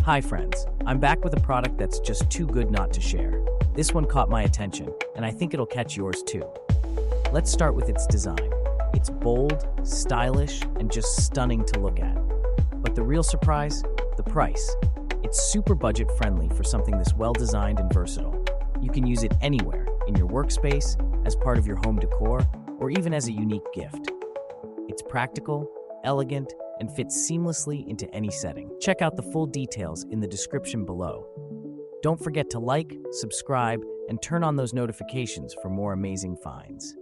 Hi friends, I'm back with a product that's just too good not to share. This one caught my attention, and I think it'll catch yours too. Let's start with its design. It's bold, stylish, and just stunning to look at. But the real surprise? The price. It's super budget friendly for something this well designed and versatile. You can use it anywhere, in your workspace, as part of your home decor, or even as a unique gift. It's practical, elegant, and fits seamlessly into any setting. Check out the full details in the description below. Don't forget to like, subscribe, and turn on those notifications for more amazing finds.